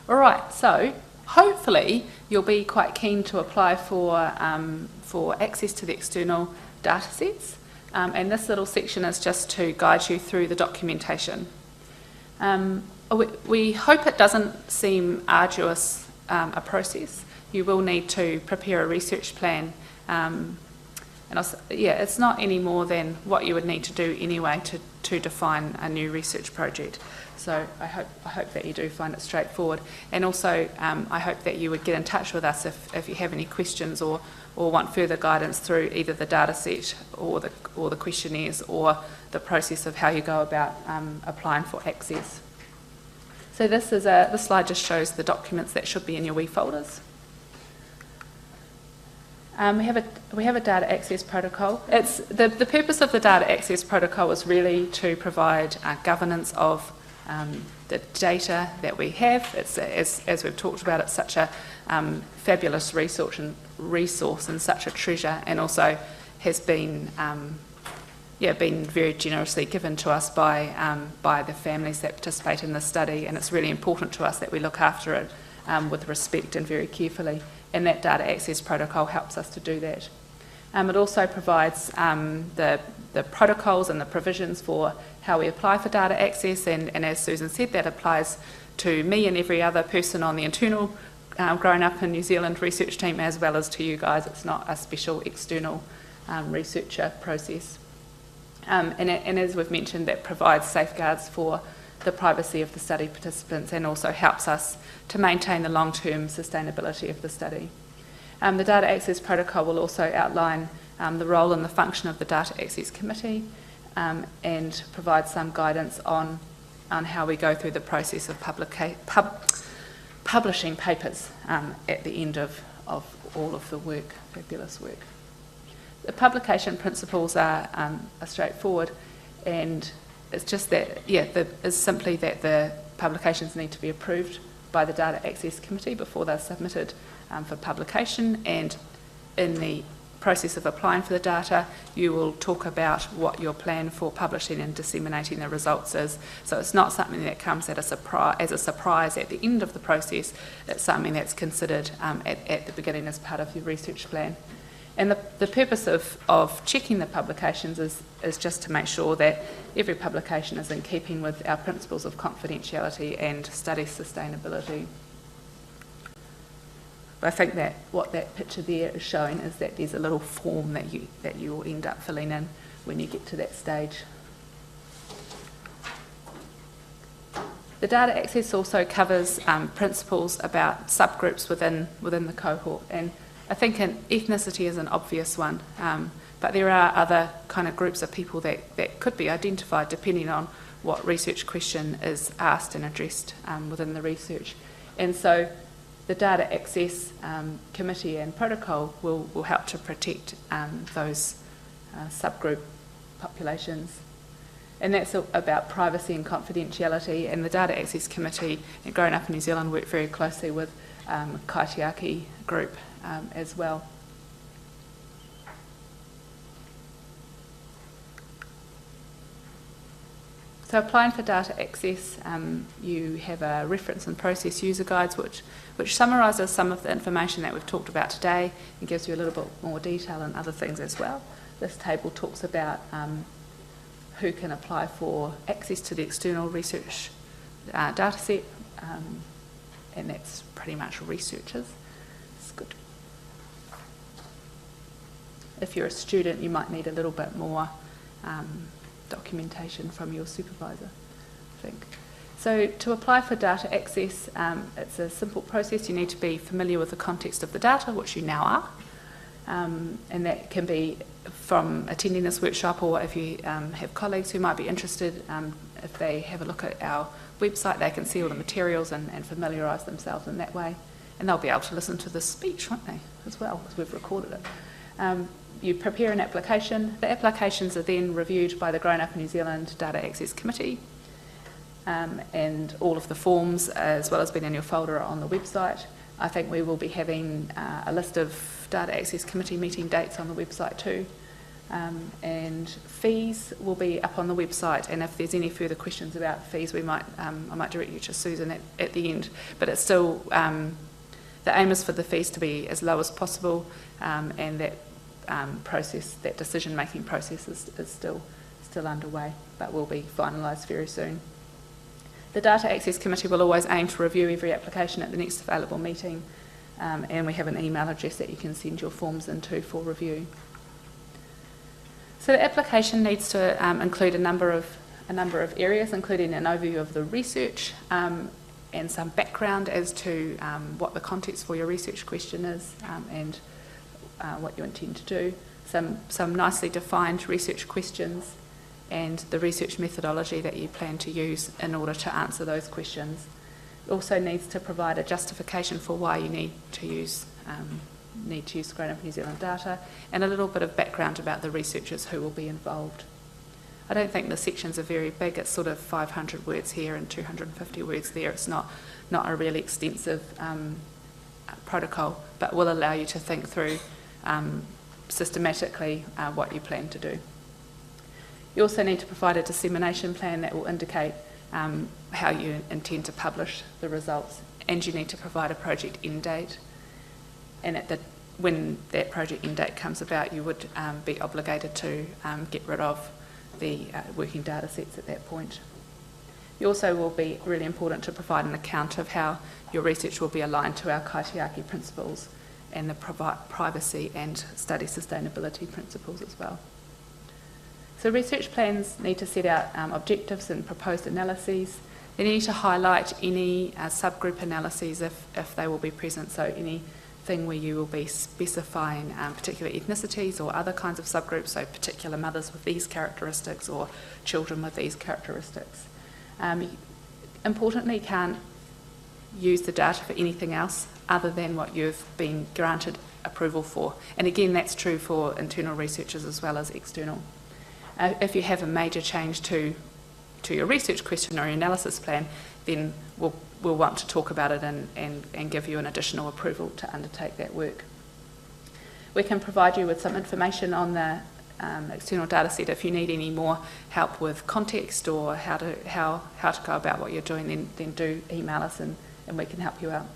All right, so hopefully you'll be quite keen to apply for access to the external datasets, and this little section is just to guide you through the documentation. We hope it doesn't seem arduous a process. You will need to prepare a research plan, and also, it's not any more than what you would need to do anyway to define a new research project. So I hope that you do find it straightforward, and also I hope that you would get in touch with us if you have any questions or want further guidance through either the data set or the questionnaires or the process of how you go about applying for access. So this slide just shows the documents that should be in your WE folders. We have a data access protocol. It's the purpose of the data access protocol is really to provide governance of the data that we have. It's as we've talked about, it's such a fabulous resource and such a treasure, and also has been been very generously given to us by the families that participate in the study, and it's really important to us that we look after it with respect and very carefully, and that data access protocol helps us to do that. It also provides the protocols and the provisions for how we apply for data access, and as Susan said, that applies to me and every other person on the internal Growing Up in New Zealand research team, as well as to you guys. It's not a special external researcher process. And as we've mentioned, that provides safeguards for the privacy of the study participants and also helps us to maintain the long-term sustainability of the study. The Data Access Protocol will also outline the role and the function of the Data Access Committee and provide some guidance on how we go through the process of publishing papers at the end of all of the work, fabulous work. The publication principles are straightforward, and it's just that, it's simply that the publications need to be approved by the Data Access Committee before they're submitted for publication, and in the process of applying for the data, you will talk about what your plan for publishing and disseminating the results is. So it's not something that comes as a surprise at the end of the process. It's something that's considered at the beginning as part of your research plan. And the purpose of checking the publications is just to make sure that every publication is in keeping with our principles of confidentiality and study sustainability. But I think that what that picture there is showing is that there's a little form that you will end up filling in when you get to that stage. The data access also covers principles about subgroups within the cohort, and I think ethnicity is an obvious one, but there are other kind of groups of people that could be identified depending on what research question is asked and addressed within the research. And so the Data Access Committee and Protocol will help to protect those subgroup populations. And that's about privacy and confidentiality, and the Data Access Committee and Growing Up in New Zealand work very closely with Kaitiaki group as well. So applying for data access, you have a reference and process user guides which summarises some of the information that we've talked about today and gives you a little bit more detail and other things as well. This table talks about who can apply for access to the external research data set, and that's pretty much researchers. It's good. If you're a student, you might need a little bit more documentation from your supervisor, I think. So to apply for data access, it's a simple process. You need to be familiar with the context of the data, which you now are, and that can be from attending this workshop, or if you have colleagues who might be interested, if they have a look at our website, they can see all the materials and familiarise themselves in that way, and they'll be able to listen to this speech, won't they, as well, as we've recorded it. You prepare an application. The applications are then reviewed by the Growing Up in New Zealand Data Access Committee, and all of the forms, as well as being in your folder, are on the website. I think we will be having a list of Data Access Committee meeting dates on the website too. And fees will be up on the website, and if there's any further questions about fees, I might direct you to Susan at the end. But it's still, the aim is for the fees to be as low as possible, and that that decision-making process is still underway, but will be finalised very soon. The Data Access Committee will always aim to review every application at the next available meeting, and we have an email address that you can send your forms into for review. So the application needs to include a number of areas, including an overview of the research and some background as to what the context for your research question is and what you intend to do. Some nicely defined research questions and the research methodology that you plan to use in order to answer those questions. It also needs to provide a justification for why you need to use Grown Up New Zealand data, and a little bit of background about the researchers who will be involved. I don't think the sections are very big. It's sort of 500 words here and 250 words there. It's not a really extensive protocol, but will allow you to think through systematically what you plan to do. You also need to provide a dissemination plan that will indicate how you intend to publish the results, and you need to provide a project end date. And when that project end date comes about, you would be obligated to get rid of the working data sets at that point. You also will be really important to provide an account of how your research will be aligned to our kaitiaki principles and the privacy and study sustainability principles as well. So research plans need to set out objectives and proposed analyses. They need to highlight any subgroup analyses if they will be present, so anything where you will be specifying particular ethnicities or other kinds of subgroups, so particular mothers with these characteristics or children with these characteristics. Importantly, you can't use the data for anything else other than what you've been granted approval for. And again, that's true for internal researchers as well as external. If you have a major change to your research question or your analysis plan, then we'll want to talk about it and give you an additional approval to undertake that work. We can provide you with some information on the external data set. If you need any more help with context or how to go about what you're doing, then do email us and we can help you out.